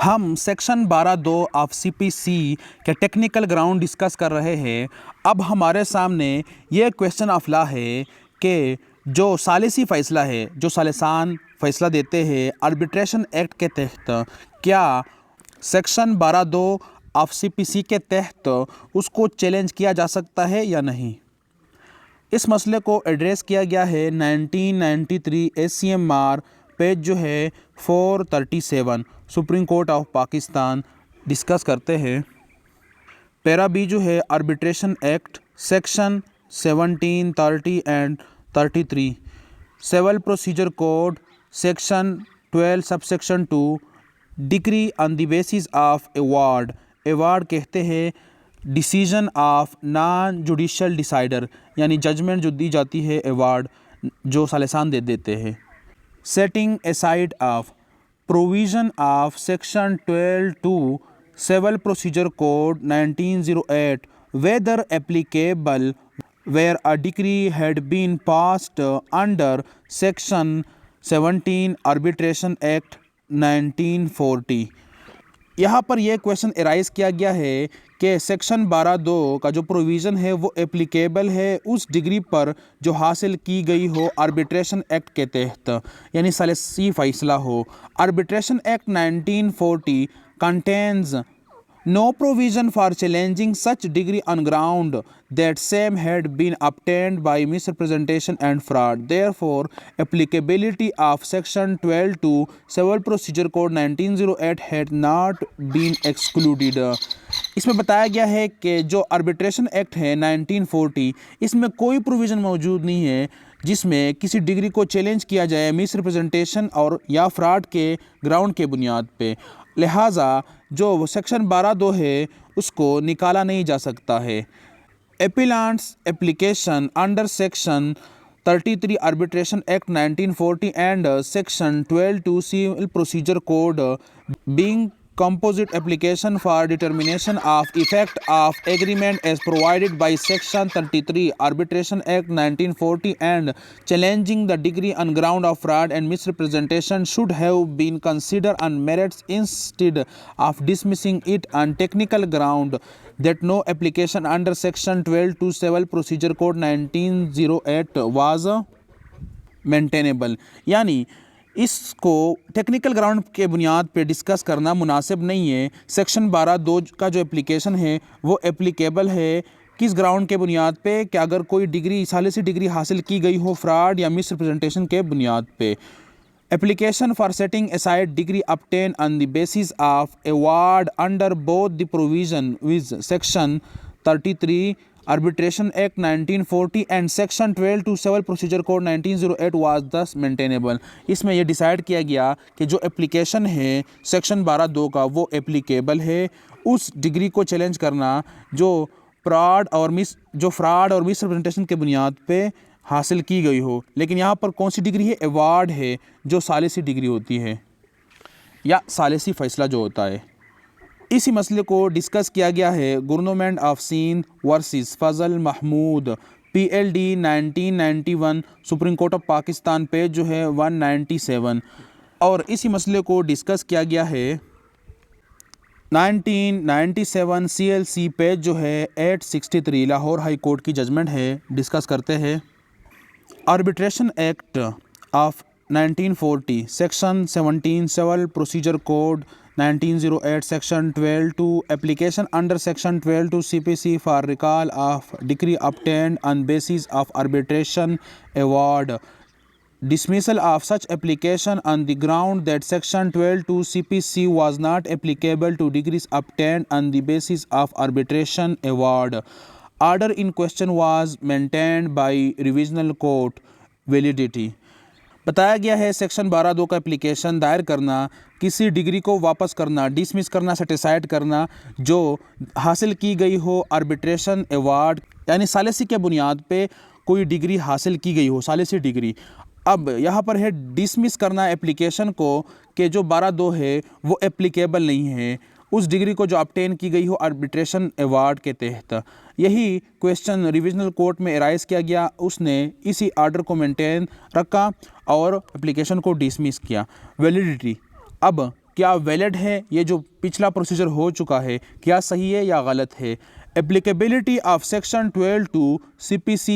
हम section 12(2) of CPC के technical ground discuss कर रहे हैं। अब हमारे सामने ये क्वेश्चन ऑफ लॉ है कि जो सालिसी फ़ैसला है, जो सालिसान फ़ैसला देते हैं आर्बिट्रेशन एक्ट के तहत, क्या सेक्शन 12(2) ऑफ सीपीसी के तहत उसको चैलेंज किया जा सकता है या नहीं। इस मसले को एड्रेस किया गया है 1993 ACMR पेज जो है 437 Supreme Court of Pakistan. Discuss करते हैं। पैरा बी जो है arbitration act section 17, 30 and 33, civil procedure code section 12 subsection 2, decree on the basis of award. Award कहते हैं decision of non judicial decider, यानी जजमेंट जो दी जाती है, अवार्ड जो सालिसान दे देते हैं। Setting aside of provision of section 12(2) civil procedure code 1908 whether applicable where a decree had been passed under section 17 arbitration act 1940। यहाँ पर यह क्वेश्चन एराइज किया गया है कि सेक्शन 12(2) का जो प्रोविज़न है वो एप्लीकेबल है उस डिग्री पर जो हासिल की गई हो आर्बिट्रेशन एक्ट के तहत, यानी सालिसी फ़ैसला हो। Arbitration act 1940 contains no provision for challenging such degree on ground that same had been obtained by misrepresentation and fraud. Therefore, applicability of section 12(2) Civil Procedure Code 1908 had not been excluded। इसमें बताया गया है कि जो arbitration act है 1940, इसमें कोई provision मौजूद नहीं है जिसमें किसी डिग्री को चैलेंज किया जाए मिसरिप्रेजेंटेशन और या फ्रॉड के ग्राउंड के बुनियाद पे। लिहाजा जो सेक्शन 12(2) है उसको निकाला नहीं जा सकता है। Appellant's application under section 33 arbitration act 1940 and section 12(2) civil procedure code being composite application for determination of effect of agreement as provided by section 33 arbitration act 1940 and challenging the degree on ground of fraud and misrepresentation should have been considered on merits instead of dismissing it on technical ground that no application under section 12(2) civil procedure code 1908 was maintainable। यानी इसको technical ground के बुनियाद पे discuss करना मुनासिब नहीं है। Section 12(2) का जो एप्लीकेशन है वो एप्लीकेबल है किस ग्राउंड के बुनियाद पे कि अगर कोई डिग्री सालिसी डिग्री हासिल की गई हो फ्रॉड या मिसरिप्रेजेंटेशन के बुनियाद पे। Application for setting aside degree obtained on the basis of award under both the provision with section 33 Arbitration Act 1940 and Section 12(2) Civil Procedure Code 1908 was thus maintainable। इसमें यह डिसाइड किया गया कि जो एप्लीकेशन है सेक्शन 12(2) का वो एप्लीकेबल है उस डिग्री को चैलेंज करना जो फ्रॉड और मिसरिप्रेजेंटेशन के बुनियाद पे हासिल की गई हो। लेकिन यहाँ पर कौन सी डिग्री है? अवार्ड है, जो सालिसी डिग्री होती है या सालिसी फ़ैसला जो होता है। इसी मसले को डिस्कस किया गया है government of Sindh versus Fazal Mahmood PLD 1991 Supreme Court of Pakistan page जो है 197। और इसी मसले को डिस्कस किया गया है 1997 CLC पेज जो है 863 लाहौर हाई कोर्ट की जजमेंट है। डिस्कस करते हैं। Arbitration act of 1940 section 17 civil procedure code 1908 section 12(2) application under section 12(2) CPC for recall of decree obtained on basis of arbitration award, dismissal of such application on the ground that section 12(2) CPC was not applicable to decrees obtained on the basis of arbitration award. Order in question was maintained by revisional court validity। बताया गया है section 12(2) का application दायर करना, किसी degree को वापस करना, डिसमिस करना, सेटिसाइड करना जो हासिल की गई हो आर्बिट्रेशन अवार्ड, यानी सालिसी के बुनियाद पे कोई डिग्री हासिल की गई हो, सालिसी डिग्री। अब यहाँ पर है डिसमिस करना एप्लीकेशन को कि जो 12(2) है वो एप्लीकेबल नहीं है उस डिग्री को जो ऑब्टेन की गई हो आर्बिट्रेशन अवार्ड के तहत। यही क्वेश्चन रिविजनल कोर्ट में एराइज किया गया, उसने इसी आर्डर को मेंटेन रखा और एप्लीकेशन को डिसमिस किया। वैलिडिटी, अब क्या वैलिड है, ये जो पिछला प्रोसीजर हो चुका है क्या सही है या गलत है। Applicability of section 12(2) CPC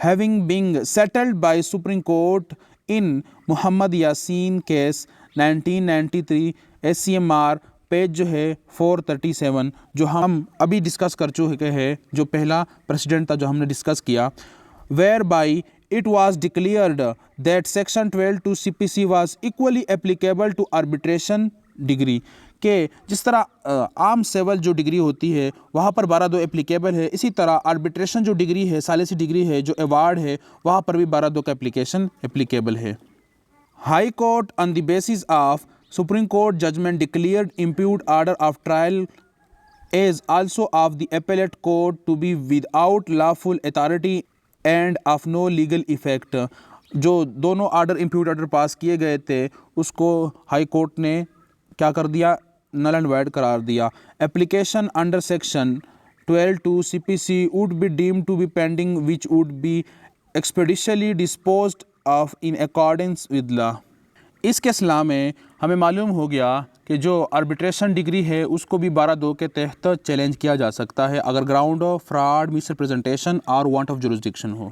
having being settled by Supreme Court in Mohammad Yasin case 1993 SCMR page जो है 437, जो हम अभी डिस्कस कर चुके हैं, जो पहला प्रेसिडेंट था जो हमने डिस्कस किया, whereby it was declared that section 12(2) CPC was equally applicable to arbitration degree के जिस तरह आम सिविल जो डिग्री होती है वहाँ पर 12(2) एप्लीकेबल है, इसी तरह आर्बिट्रेशन जो डिग्री है, सालिसी डिग्री है, जो अवार्ड है, वहाँ पर भी 12(2) का एप्लीकेशन एप्लीकेबल है। High court on the basis of Supreme Court judgment declared impugned order of trial is also of the appellate court to be without lawful authority and of no legal effect. जो दोनों order impute order pass किए गए थे उसको high court ने क्या कर दिया, नल एंड वॉइड करार दिया। Application under section 12(2) CPC would be deemed to be pending which would be expeditiously disposed of in accordance with law. इस केस में हमें मालूम हो गया कि जो आर्बिट्रेशन डिग्री है उसको भी 12(2) के तहत चैलेंज किया जा सकता है अगर ग्राउंड ऑफ फ्रॉड, मिसरिप्रेजेंटेशन और वांट ऑफ जुरिस्डिक्शन हो।